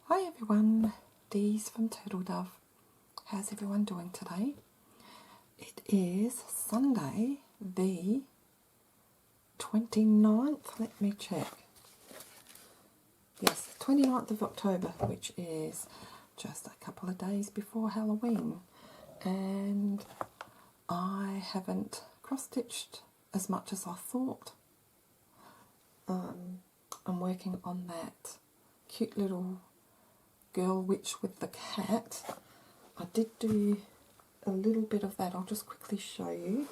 Hi everyone, Dee's from Turtle Dove. How's everyone doing today? It is Sunday the 29th, let me check. Yes, 29th of October, which is just a couple of days before Halloween. And I haven't cross-stitched as much as I thought. I'm working on that cute little girl witch with the cat. I did do a little bit of that. I'll just quickly show you.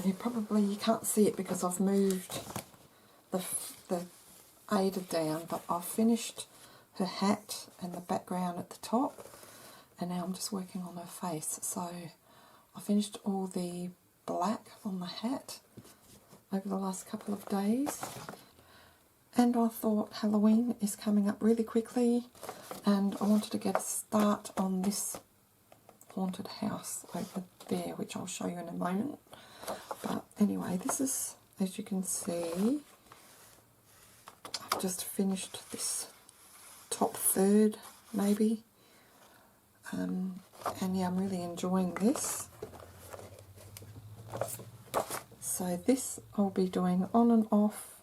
You can't see it because I've moved the Ada down, but I've finished her hat and the background at the top, and now I'm just working on her face. So I finished all the black on the hat over the last couple of days, and I thought Halloween is coming up really quickly and I wanted to get a start on this haunted house over there, which I'll show you in a moment. But anyway, this is, as you can see, I've just finished this top third maybe, and yeah, I'm really enjoying this. So this I'll be doing on and off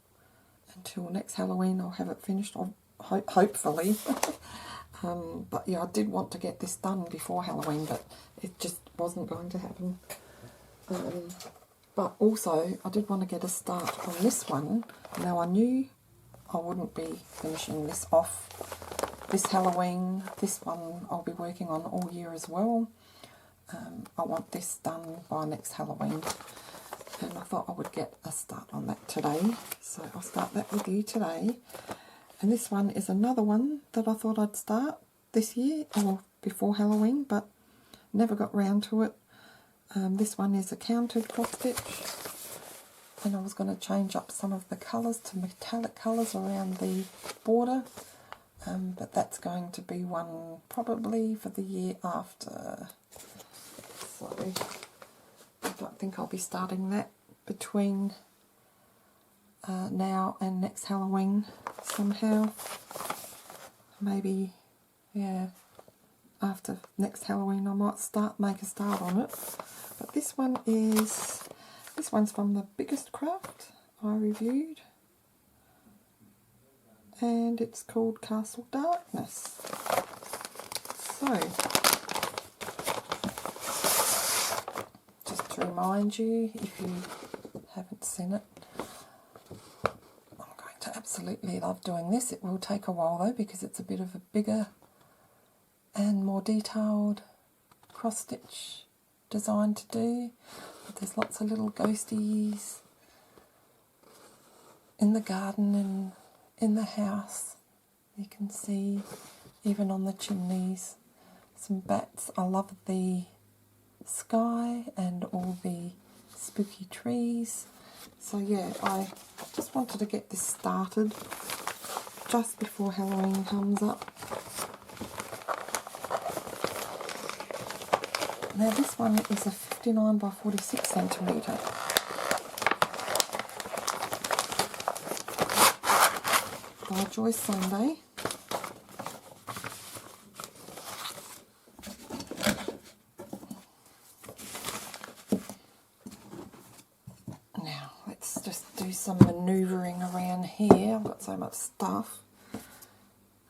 until next Halloween. I'll have it finished, hopefully. But yeah, I did want to get this done before Halloween, but it just wasn't going to happen. But also, I did want to get a start on this one. Now, I knew I wouldn't be finishing this off this Halloween. This one I'll be working on all year as well. I want this done by next Halloween, and I thought I would get a start on that today. So I'll start that with you today. And this one is another one that I thought I'd start this year, or before Halloween, but never got round to it. This one is a counted cross stitch, and I was going to change up some of the colours to metallic colours around the border, but that's going to be one probably for the year after. So I don't think I'll be starting that between now and next Halloween somehow. Maybe, yeah, after next Halloween I might make a start on it. But this one's from the Biggest Craft I reviewed, and it's called Castle Darkness. So, just to remind you, if you haven't seen it, I'm going to absolutely love doing this. It will take a while though, because it's a bit of a bigger and more detailed cross stitch design to do. But there's lots of little ghosties in the garden and in the house. You can see even on the chimneys some bats. I love the sky and all the spooky trees. So yeah, I just wanted to get this started just before Halloween comes up. Now this one is a 59 by 46 centimetre. By Joyce Sunday. Now let's just do some manoeuvring around here. I've got so much stuff.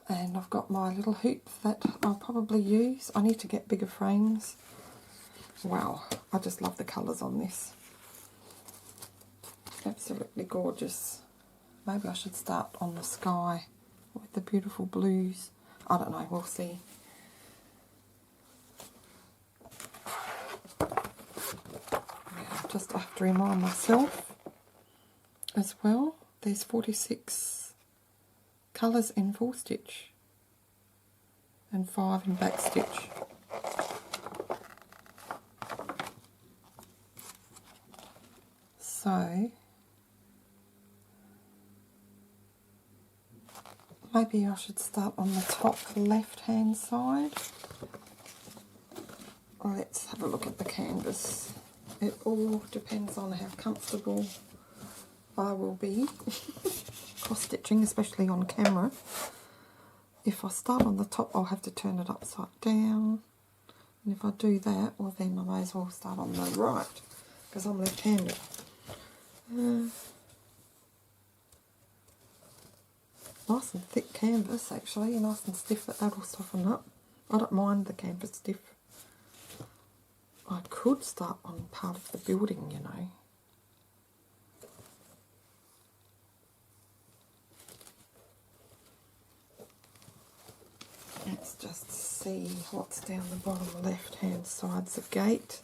And I've got my little hoop that I'll probably use. I need to get bigger frames. Wow, I just love the colours on this. Absolutely gorgeous. Maybe I should start on the sky with the beautiful blues. I don't know, we'll see. Yeah, just have to remind myself as well, there's 46 colours in full stitch and 5 in back stitch. So maybe I should start on the top left hand side. Let's have a look at the canvas. It all depends on how comfortable I will be cross-stitching, especially on camera. If I start on the top, I'll have to turn it upside down. And if I do that, well then I may as well start on the right, because I'm left-handed. Nice and thick canvas, actually, nice and stiff, but that'll soften up. I don't mind the canvas stiff. I could start on part of the building, you know. Let's just see what's down the bottom left-hand side. It's a gate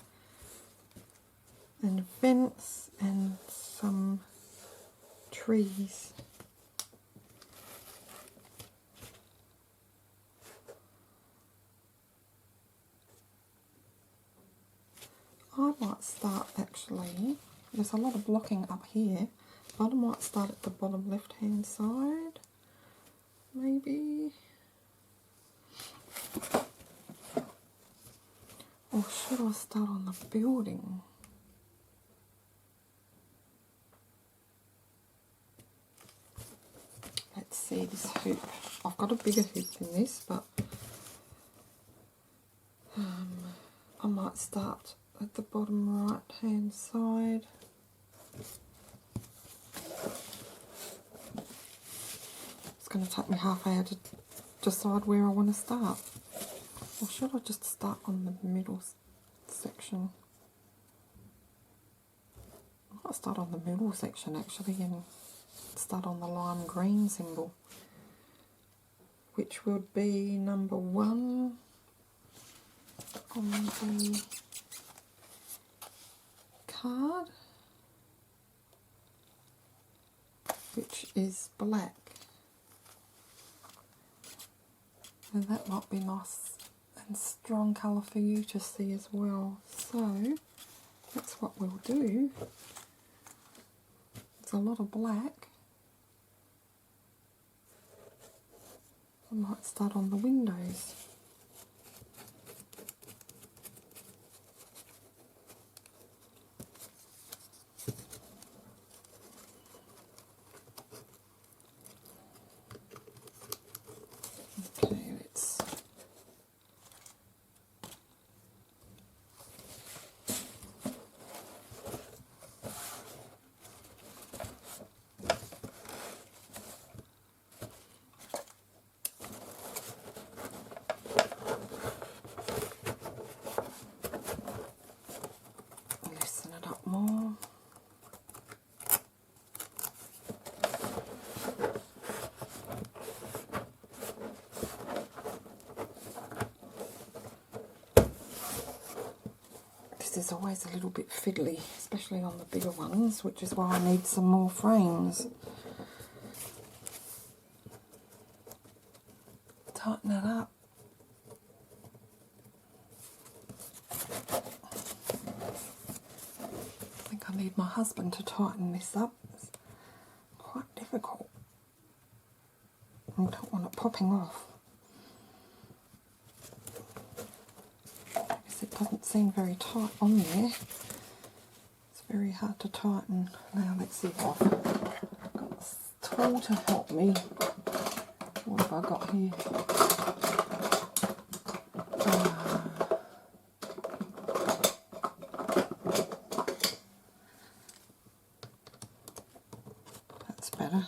and vents and some trees. I might start, actually, there's a lot of blocking up here, but I might start at the bottom left-hand side, maybe. Or should I start on the building? Let's see this hoop. I've got a bigger hoop than this, but I might start at the bottom right hand side. It's going to take me half an hour to decide where I want to start. Or should I just start on the middle section? I might start on the middle section actually and start on the lime green symbol, which would be number 1 on the card, which is black. And that might be nice and strong colour for you to see as well. So that's what we'll do. It's a lot of black. I might start on the windows. Okay, let's loosen it up more. This is always a little bit fiddly, especially on the bigger ones, which is why I need some more frames. Tighten it up. I think I need my husband to tighten this up. It's quite difficult. I don't want it popping off. Because it doesn't seem very tight on there. It's very hard to tighten. Now let's see if I've got this tool to help me. What have I got here? That's better.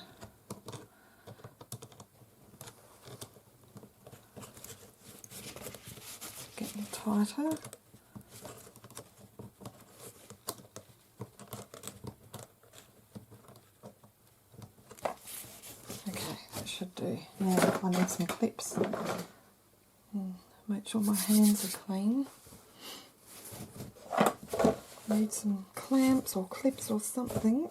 Getting tighter. Okay, that should do. Now I need some clips. Make sure my hands are clean. Need some clamps or clips or something.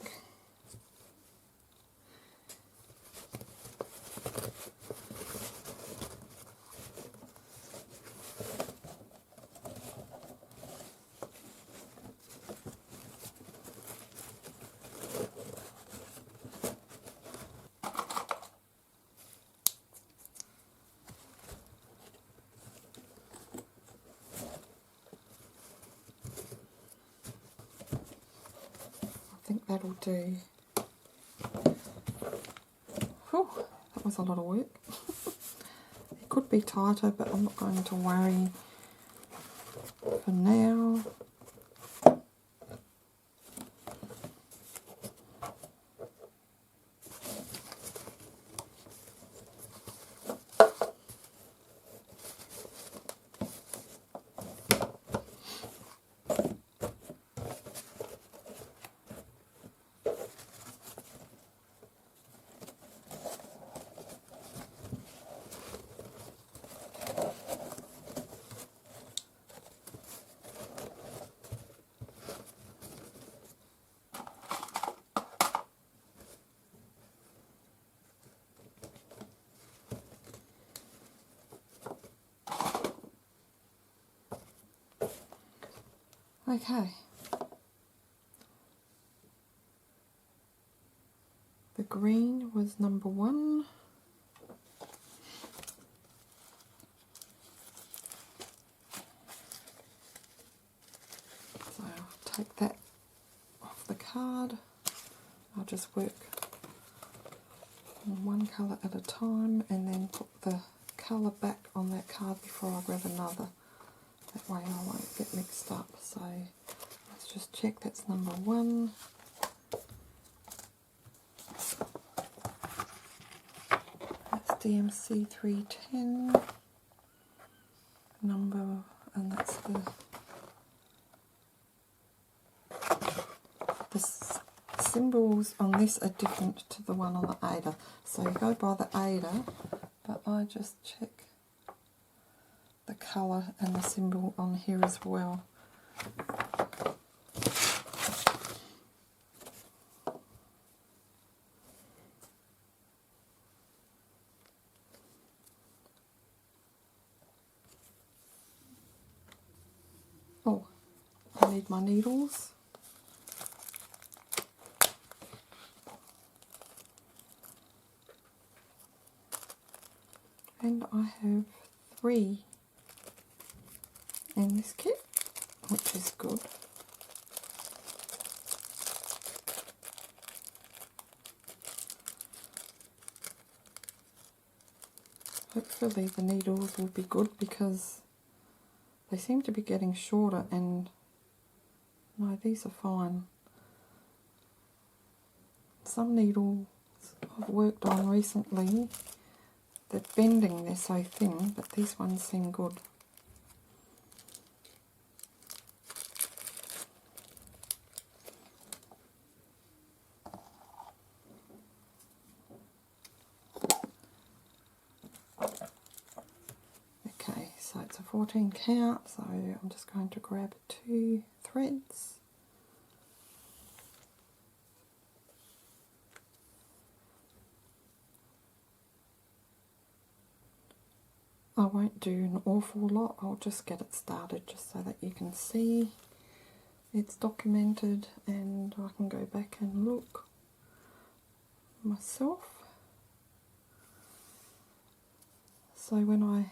I think that'll do. Oh, that was a lot of work. It could be tighter, but I'm not going to worry for now. Okay. The green was number 1. So I'll take that off the card. I'll just work on one colour at a time and then put the colour back on that card before I grab another. That way I won't get mixed up. So let's just check that's number 1. That's DMC 310 number, and that's the symbols on this are different to the one on the Ada. So you go by the Ada, but I just check the colour and the symbol on here as well. Oh, I need my needles. And I have 3 in this kit, which is good. Hopefully the needles will be good because they seem to be getting shorter, and no, these are fine. Some needles I've worked on recently, they're bending, they're so thin, but these ones seem good. Okay, so it's a 14 count, so I'm just going to grab 2 threads. I won't do an awful lot, I'll just get it started just so that you can see it's documented and I can go back and look myself. So when I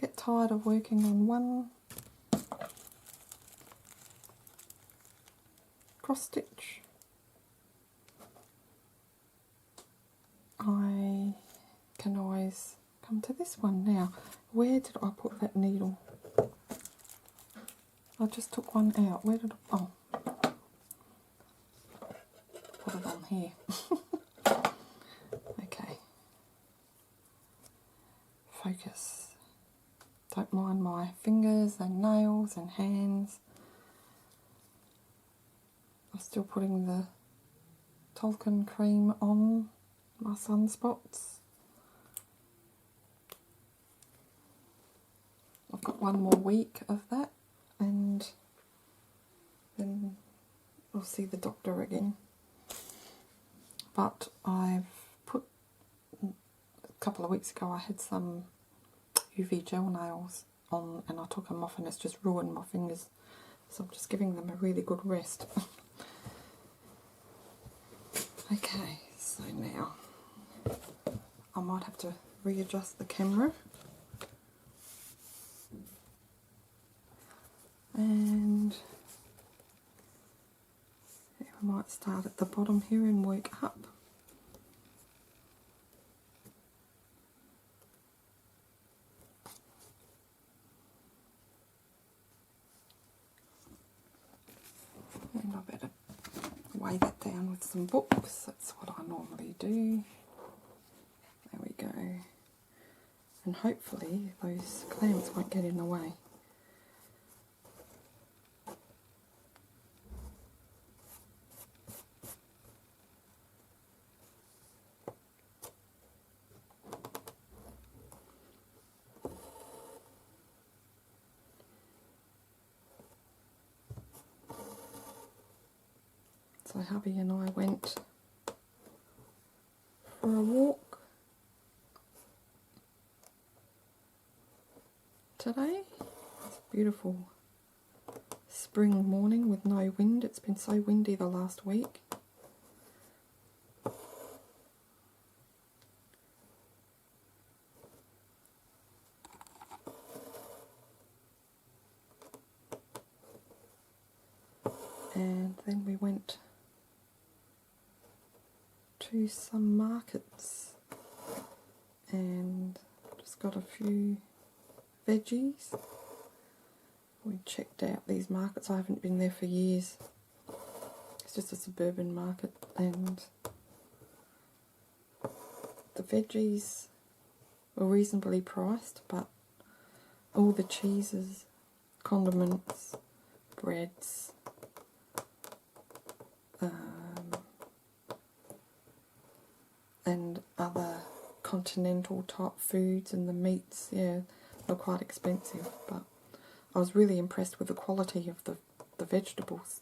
get tired of working on one cross stitch, I can always come to this one. Now, where did I put that needle? I just took one out. Where did I, oh, put it on here. Okay. Focus. Don't mind my fingers and nails and hands. I'm still putting the Tolkien cream on my sunspots. I've got one more week of that and then I'll see the doctor again. But I've put, a couple of weeks ago I had some UV gel nails on and I took them off and it's just ruined my fingers. So I'm just giving them a really good rest. Okay, so now I might have to readjust the camera. And we might start at the bottom here and work up. weigh that down with some books. That's what I normally do. There we go. And hopefully those clamps won't get in the way. So hubby and I went for a walk today. It's a beautiful spring morning with no wind. It's been so windy the last week. And then we went to some markets and just got a few veggies. We checked out these markets. I haven't been there for years. It's just a suburban market, and the veggies were reasonably priced, but all the cheeses, condiments, breads, and other continental type foods, and the meats, yeah, were quite expensive, but I was really impressed with the quality of the vegetables.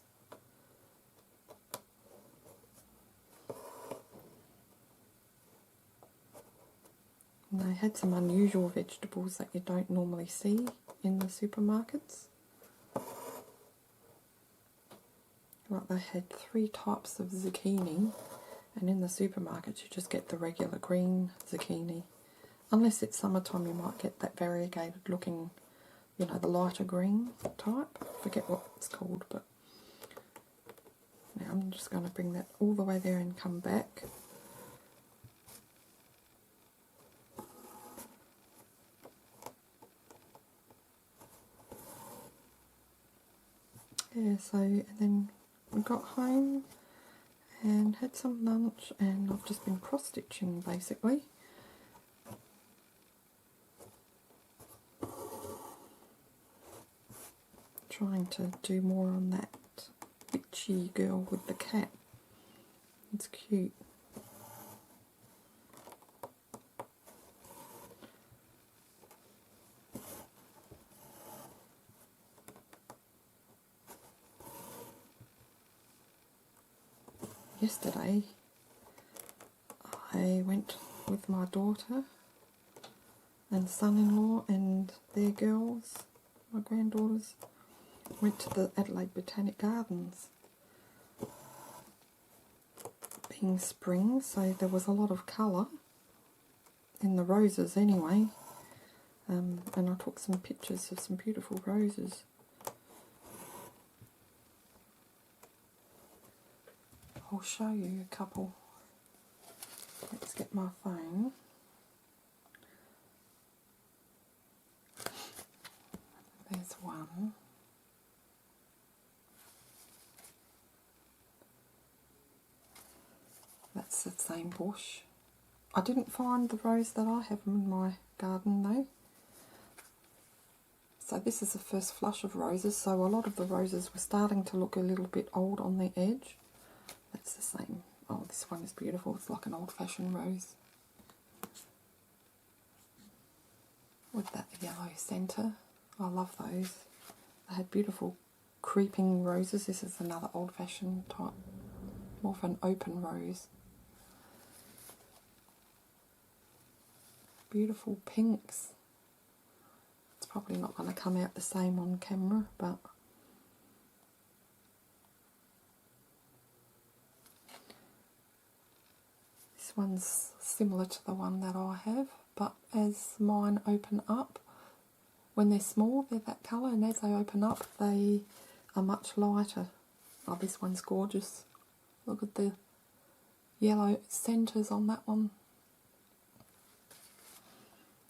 And they had some unusual vegetables that you don't normally see in the supermarkets. Like they had 3 types of zucchini, and in the supermarkets you just get the regular green zucchini. Unless it's summertime, you might get that variegated looking, you know, the lighter green type. I forget what it's called, but now I'm just going to bring that all the way there and come back. Yeah, so and then we got home and had some lunch, and I've just been cross-stitching basically. Trying to do more on that witchy girl with the cat. It's cute. Yesterday I went with my daughter and son-in-law and their girls, my granddaughters, went to the Adelaide Botanic Gardens. Being spring, so there was a lot of colour in the roses anyway, and I took some pictures of some beautiful roses. I'll show you a couple. Let's get my phone. There's one. That's the same bush. I didn't find the rose that I have in my garden though. So this is the first flush of roses, so a lot of the roses were starting to look a little bit old on the edge. That's the same. Oh, this one is beautiful. It's like an old-fashioned rose with that yellow centre. I love those. They had beautiful creeping roses. This is another old-fashioned type, more of an open rose. Beautiful pinks. It's probably not going to come out the same on camera, but this one's similar to the one that I have, but as mine open up, when they're small they're that colour, and as they open up they are much lighter. Oh, this one's gorgeous. Look at the yellow centres on that one.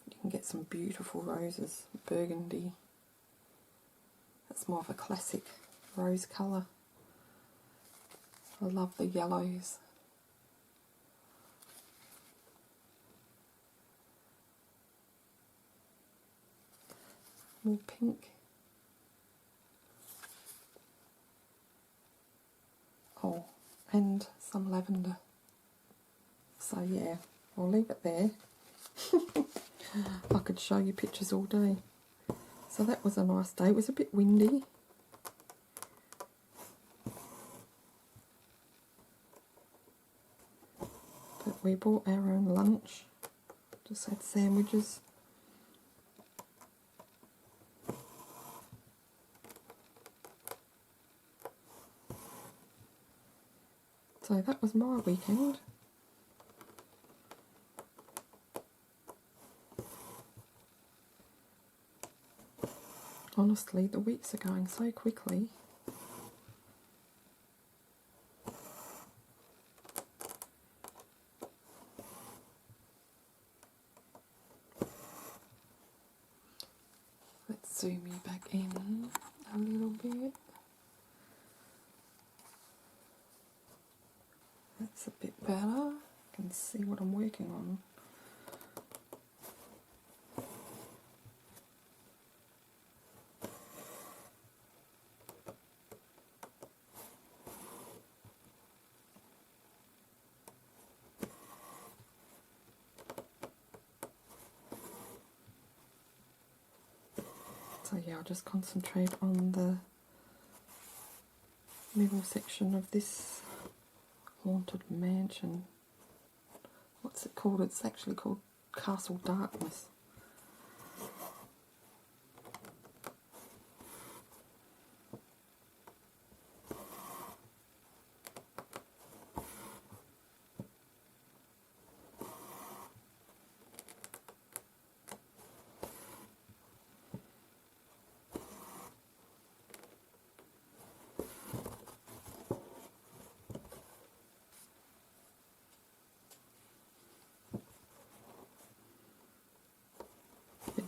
You can get some beautiful roses, burgundy. That's more of a classic rose colour. I love the yellows. More pink. Oh, and some lavender. So yeah, I'll leave it there. I could show you pictures all day. So that was a nice day. It was a bit windy. But we bought our own lunch. Just had sandwiches. So that was my weekend. Honestly, the weeks are going so quickly. Let's zoom you back in a little bit. That's a bit better. I can see what I'm working on. So yeah, I'll just concentrate on the middle section of this haunted mansion. What's it called? It's actually called Castle Darkness.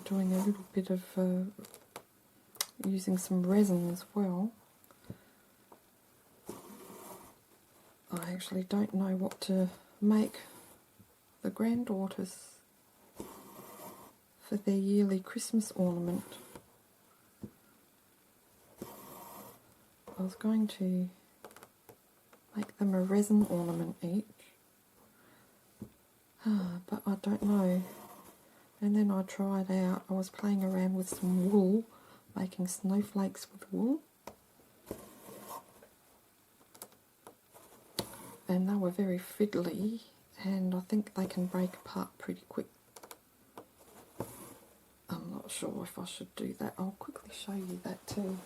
Doing a little bit of using some resin as well. I actually don't know what to make the granddaughters for their yearly Christmas ornament. I was going to make them a resin ornament each, but I don't know. And then I tried out, I was playing around with some wool, making snowflakes with wool. And they were very fiddly, and I think they can break apart pretty quick. I'm not sure if I should do that. I'll quickly show you that too.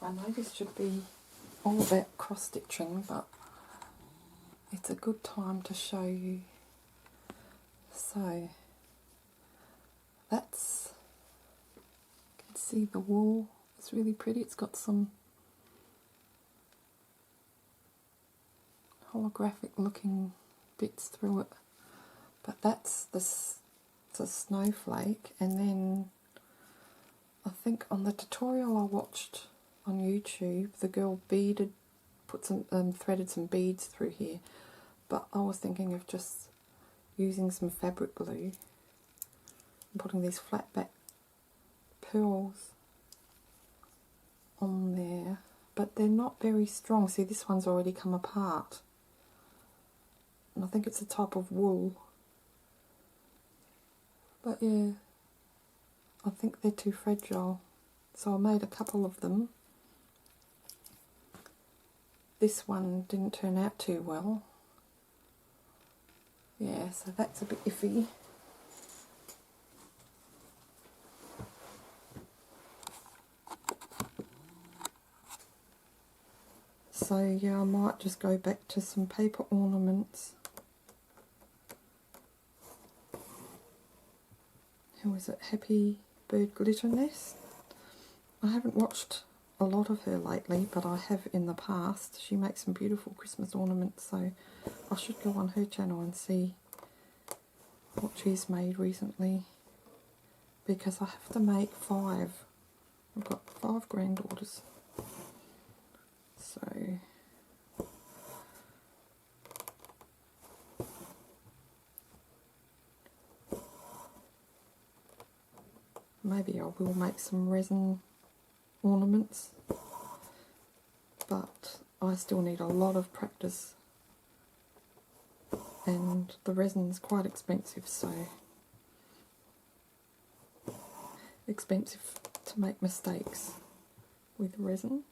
I know this should be all about cross-stitching, but it's a good time to show you. So that's, you can see the wool, it's really pretty. It's got some holographic looking bits through it, but that's the snowflake. And then I think on the tutorial I watched on YouTube, the girl put some threaded some beads through here, but I was thinking of just using some fabric glue and putting these flat back pearls on there, but they're not very strong. See, this one's already come apart, and I think it's a type of wool, but yeah, I think they're too fragile, so I made a couple of them. This one didn't turn out too well. Yeah, so that's a bit iffy. So yeah, I might just go back to some paper ornaments. Who is it? Happy Bird Glitter Nest. I haven't watched a lot of her lately, but I have in the past. She makes some beautiful Christmas ornaments, so I should go on her channel and see what she's made recently, because I have to make 5. I've got 5 granddaughters. So maybe I will make some resin ornaments, but I still need a lot of practice, and the resin's quite expensive, so expensive to make mistakes with resin.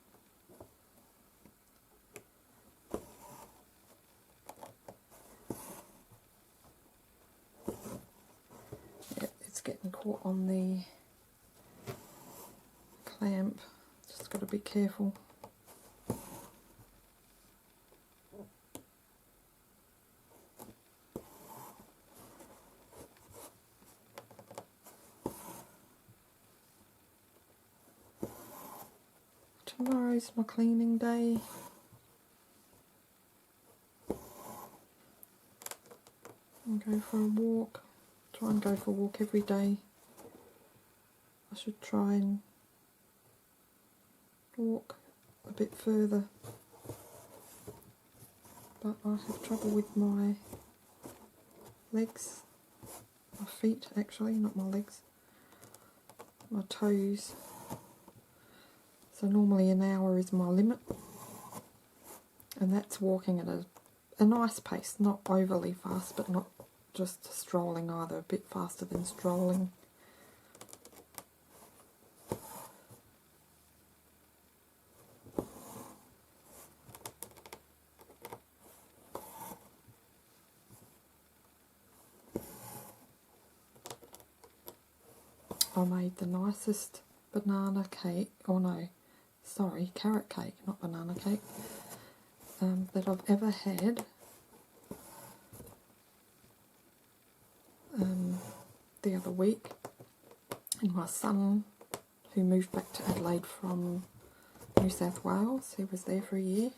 Yep, it's getting caught on the clamp, just got to be careful. Tomorrow's my cleaning day. And go for a walk. Try and go for a walk every day. I should try and walk a bit further, but I have trouble with my legs, my feet actually, not my legs, my toes. So normally an hour is my limit, and that's walking at a nice pace, not overly fast, but not just strolling either, a bit faster than strolling. I made the nicest banana cake, or no, sorry, carrot cake, not banana cake, that I've ever had. The other week, and my son, who moved back to Adelaide from New South Wales, he was there for a year,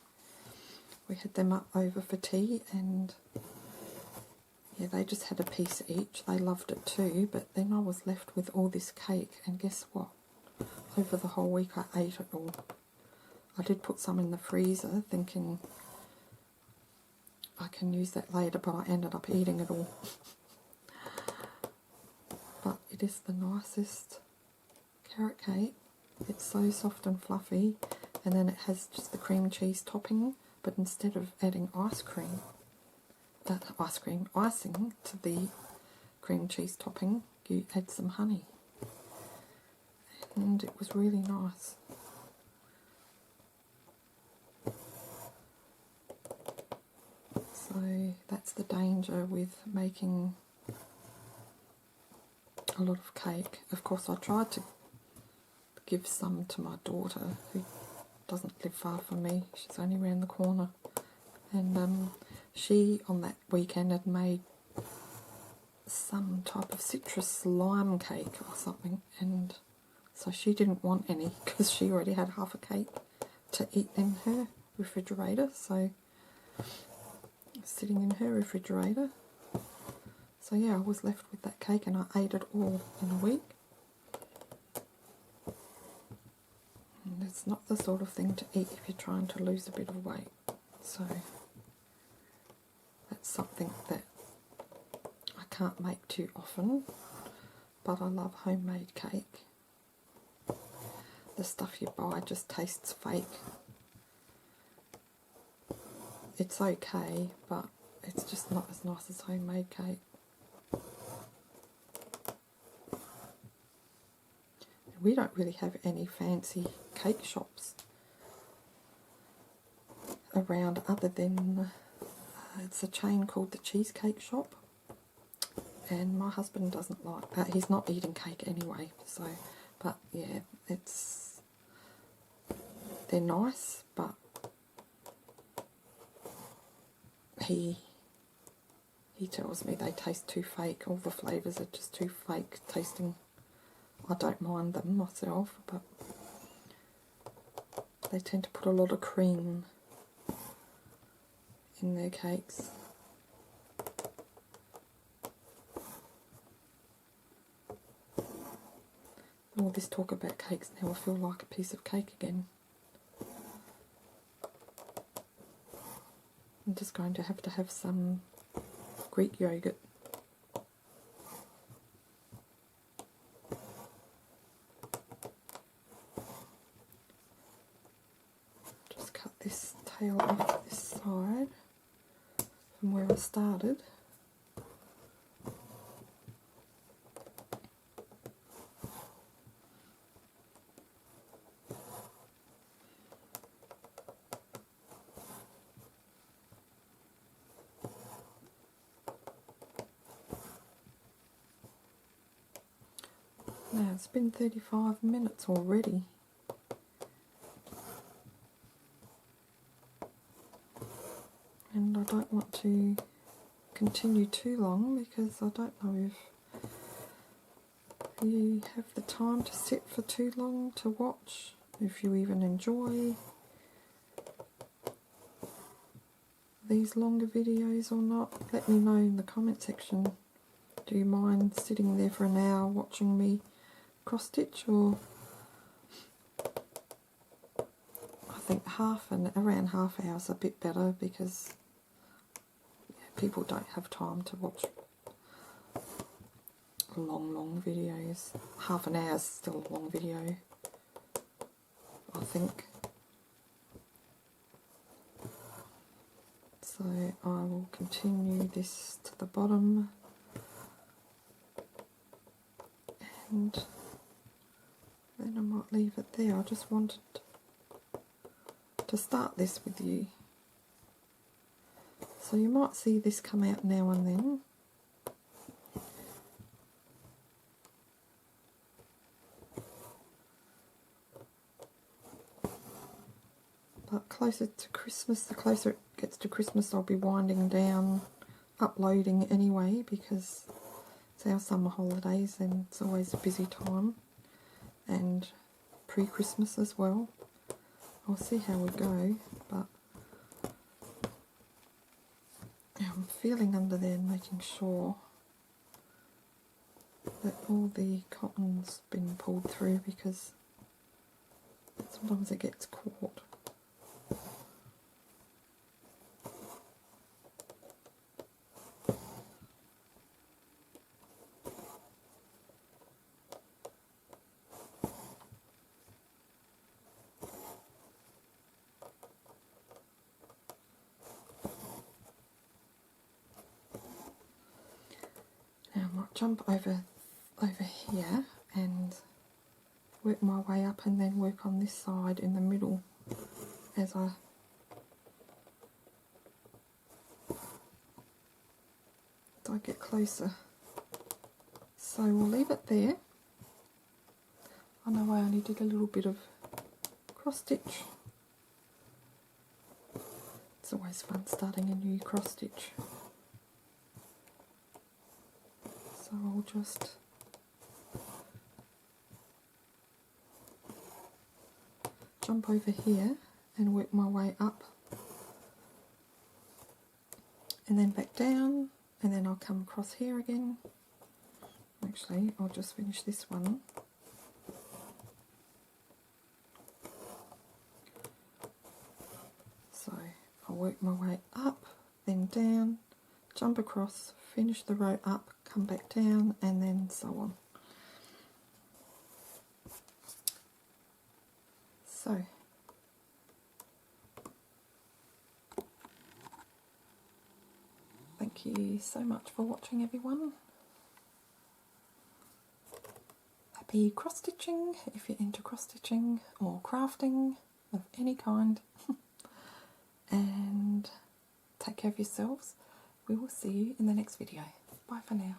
we had them up over for tea, and yeah, they just had a piece each. They loved it too, but then I was left with all this cake, and guess what? Over the whole week I ate it all. I did put some in the freezer thinking I can use that later, but I ended up eating it all. But it is the nicest carrot cake. It's so soft and fluffy, and then it has just the cream cheese topping, but instead of adding icing to the cream cheese topping, you add some honey, and it was really nice. So that's the danger with making a lot of cake. Of course, I tried to give some to my daughter, who doesn't live far from me. She's only around the corner, and she on that weekend had made some type of citrus lime cake or something, and so she didn't want any because she already had half a cake to eat in her refrigerator, so sitting in her refrigerator. So yeah, I was left with that cake, and I ate it all in a week. And it's not the sort of thing to eat if you're trying to lose a bit of weight. So that's something that I can't make too often, but I love homemade cake. The stuff you buy just tastes fake. It's okay, but it's just not as nice as homemade cake. We don't really have any fancy cake shops around other than it's a chain called the Cheesecake Shop, and my husband doesn't like he's not eating cake anyway, so but yeah, they're nice, but he tells me they taste too fake. All the flavours are just too fake tasting. I don't mind them myself, but they tend to put a lot of cream in their cakes. All this talk about cakes now, I feel like a piece of cake again. I'm just going to have some Greek yogurt. tail off this side from where I started. Now it's been 35 minutes already. And I don't want to continue too long because I don't know if you have the time to sit for too long to watch, if you even enjoy these longer videos or not. Let me know in the comment section. Do you mind sitting there for an hour watching me cross stitch? Or I think around half hour is a bit better, because people don't have time to watch long videos. Half an hour is still a long video, I think. So I will continue this to the bottom, and then I might leave it there. I just wanted to start this with you. So you might see this come out now and then. But closer to Christmas, the closer it gets to Christmas, I'll be winding down uploading anyway, because it's our summer holidays and it's always a busy time, and pre-Christmas as well. I'll see how we go, but I'm feeling under there and making sure that all the cotton's been pulled through, because sometimes it gets caught. Now I might jump over here and work my way up, and then work on this side in the middle as I get closer. So we'll leave it there. I know I only did a little bit of cross stitch. It's always fun starting a new cross stitch. So I'll just jump over here and work my way up, and then back down, and then I'll come across here again. Actually, I'll just finish this one. So I'll work my way up, then down, jump across, finish the row up, come back down, and then so on. So thank you so much for watching, everyone. Happy cross stitching if you're into cross stitching or crafting of any kind. And take care of yourselves. We will see you in the next video. Bye for now.